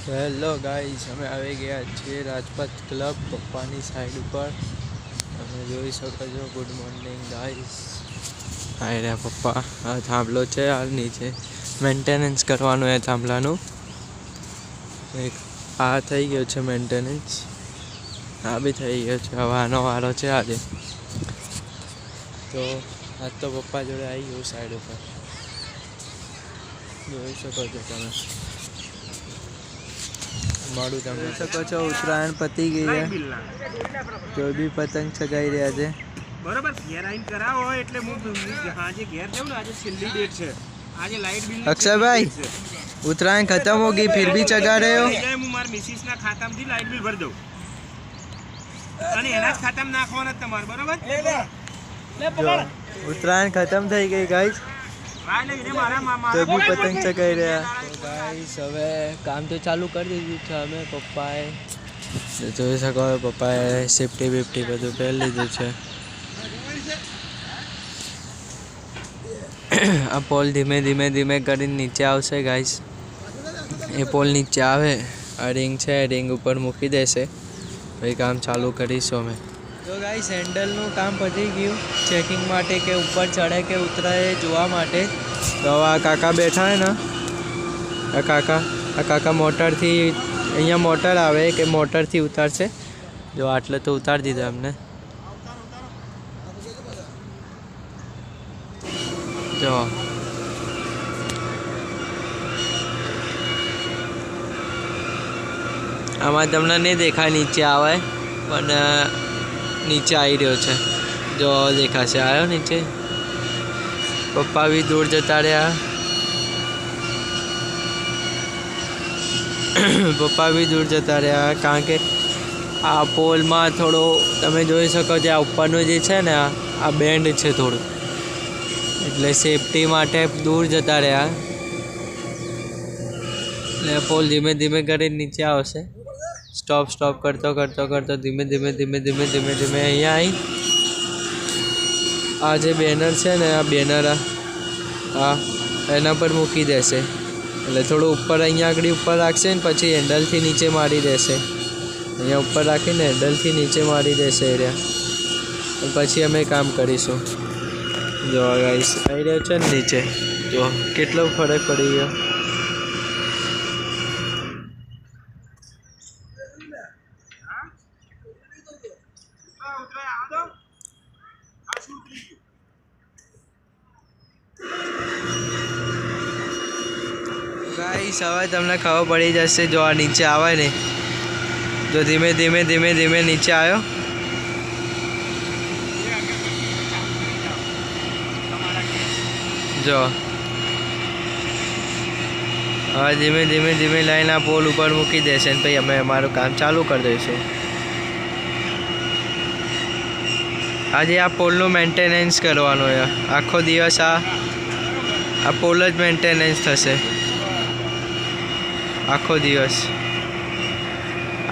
Hello guys, અમે આવી ગયા છીએ રાજપથ ક્લબ પપ્પાની સાઈડ ઉપર. તમે જોઈ શકો છો. Good morning guys. આવી રહ્યા પપ્પા. આ થાંભલો છે, હાલ નીચે મેન્ટેનન્સ કરવાનું એ થાંભલાનું. એક આ થઈ ગયો છે મેન્ટેનન્સ, આ બી થઈ ગયો છે. હવે આનો વારો છે આજે. તો આજ તો પપ્પા જોડે આવી ગયું સાઈડ ઉપર, જોઈ શકો છો તમે. મોડું તમે જોઈ શકો છો. ઉત્તરાયણ પતી ગઈ છે, જો બી પતંગ ચગાઈ રહ્યા છે. બરોબર, ઘેર આવીને કરાવો એટલે હું આજે ઘેર જાઉં ને. આજે છેલ્લી ડેટ છે. આજે લાઇટ બિલ અક્ષયભાઈ, उत्तरायण खत्म हो गई फिर भी चगा रहे हो? હું મારા મિસિસ ના ખાતામાંથી લાઇટ બિલ ભરી દઉં અને એના ખાતામાં નાખવાના તમારે. બરોબર, उत्तरायण खत्म થઈ ગઈ ગાઈસ, તો બી પતંગ ચગાઈ રહ્યા. ગાઈસ હવે કામ તો ચાલુ કરી દીધું છે અમે પપ્પાએ. જોઈ શકો પપ્પાએ સેફ્ટી બેફ્ટી બધું પહેરી લીધું છે. આ પોલ ધીમે ધીમે ધીમે કરીને નીચે આવશે ગાઈસ. એ પોલ નીચે આવે, આ રિંગ છે, રિંગ ઉપર મૂકી દેશે, પછી કામ ચાલુ કરીશું અમે. તો ગાઈસ હેન્ડલનું કામ પતી ગયું, ચેકિંગ માટે કે ઉપર ચડે કે ઉતરે જોવા માટે. તો આ કાકા બેઠા હે ને, આ કાકા મોટરથી, અહીંયા મોટર આવે કે મોટરથી ઉતારશે. જો આટલે તો ઉતારી દીધા અમને. જો આમાં તમને નહીં દેખાય, નીચે આવે પણ નીચે આવી રહ્યો છે. જો દેખાશે, આવ્યો નીચે. પપ્પા બી દૂર જતા રહ્યા. કારણ કે આ પોલમાં થોડો તમે જોઈ શકો છો, આ ઉપરનું જે છે ને, આ બેન્ડ છે થોડું, એટલે સેફટી માટે દૂર જતા રહ્યા. એટલે પોલ ધીમે ધીમે કરીને નીચે આવશે. સ્ટોપ કરતો ધીમે ધીમે અહીંયા આવી. આ જે બેનર છે ને, આ બેનર આ એના પર મૂકી દેશે. એટલે થોડું ઉપર અહીંયા આગળ ઉપર રાખશે ને પછી હેન્ડલથી નીચે મારી દેશે. અહીંયા ઉપર રાખીને હેન્ડલથી નીચે મારી દેશે એરિયા. પછી અમે કામ કરીશું. જો ગાઈસ આવી રહ્યો છે ને નીચે, જો કેટલો ફરક પડી ગયો. ગાઈસ હવે તમને ખબર પડી જશે. જો આ નીચે આવે ને, જો ધીમે ધીમે નીચે આવ્યો. જો હવે ધીમે ધીમે લઈને આ પોલ ઉપર મૂકી દેશે ને પછી અમે અમારું કામ ચાલુ કરી દઈશું. આજે આ પોલનું મેન્ટેનન્સ કરવાનું છે આખો દિવસ. આ પોલ જ મેન્ટેનન્સ થશે આખો દિવસ.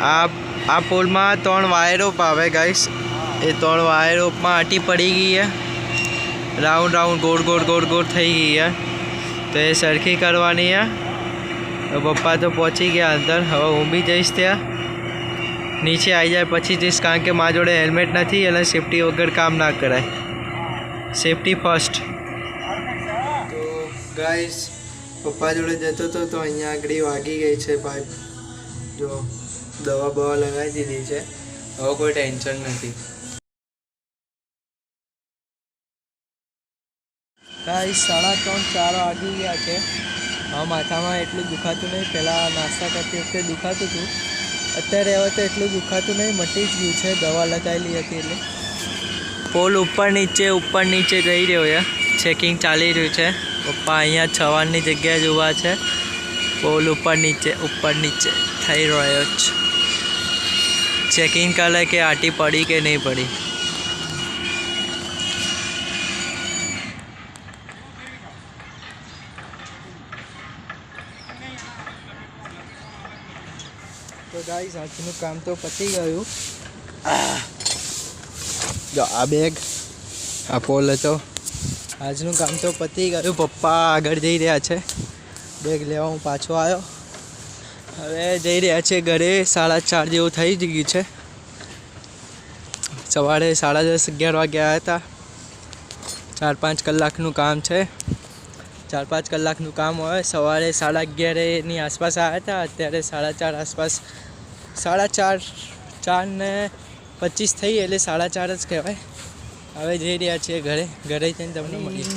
આ પોલમાં 3 વાયર રોપ આવે ગાઈસ. એ 3 વાયર રોપમાં આટી પડી ગઈ છે, રાઉન્ડ ગોળ થઈ ગઈ છે. તો એ સરખી કરવાની છે. તો પપ્પા તો પહોંચી ગયા અંદર. હવે હું બી જઈશ ત્યાં, નીચે આવી જાય પછી જઈશ. કારણ કે મારા જોડે હેલ્મેટ નથી અને સેફટી વગર કામ ના કરાય. Safety first. તો ગાઈસ પપ્પા જોડે જતો હતો તો અહીંયા આગળ વાગી ગઈ છે પાઇપ. જો દવા લગાવી દીધી છે, હવે કોઈ ટેન્શન નથી. ગાઈસ 3:30-4 વાગી ગયા છે. હવે માથામાં એટલું દુખાતું નહીં. પહેલાં નાસ્તા કરતી વખતે દુખાતું હતું, અત્યારે હવે તો એટલું દુખાતું નહીં, મટી જ ગયું છે. દવા લગાવેલી હતી એટલે. પોલ ઉપર નીચે જઈ રહ્યો છે, ચેકિંગ ચાલી રહ્યું છે. પપ્પા અહીંયા છવાનની જગ્યાએ જ ઊભા છે. પોલ ઉપર નીચે થઈ રહ્યો છે. ચેકિંગ કરે કે આટી પડી કે નહીં પડી. તો ગાઈસ આજનું કામ તો પતી ગયું. જો આ બેગ, આ પોલ હતો. આજનું કામ તો પતી ગયું. પપ્પા આગળ જઈ રહ્યા છે. બેગ લેવા હું પાછો આવ્યો. હવે જઈ રહ્યા છે ઘરે. 4:30 જેવું થઈ જ ગયું છે. સવારે 10:30-11 વાગે આવ્યા હતા. 4-5 કલાકનું કામ છે. 4-5 કલાકનું કામ હોય. સવારે 11:30ની આસપાસ આવ્યા હતા. અત્યારે 4:30 આસપાસ 4:25 થઈ એટલે 4:30 જ કહેવાય. હવે જઈ રહ્યા છીએ ઘરે. ઘરે જઈને તમને મળીએ.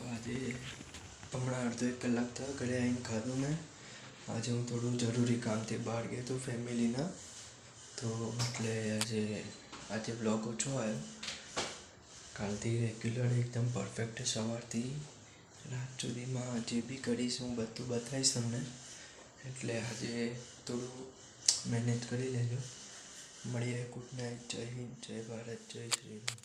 આજે હમણાં અડધો 1 કલાક થયો ઘરે આવીને ખાધું મેં. આજે હું થોડું જરૂરી કામથી બહાર ગયો હતો ફેમિલીના, તો એટલે આજે બ્લોગ ઓછો આવ્યો. કાલથી રેગ્યુલર એકદમ પરફેક્ટ સવારથી રાત સુધીમાં જે બી કરીશ હું બધું બતાવીશ તમને. એટલે આજે થોડું મહેનત કરી લેજો. મળીએ. Good night. જય હિન્દ, જય ભારત, જય શ્રી રામ.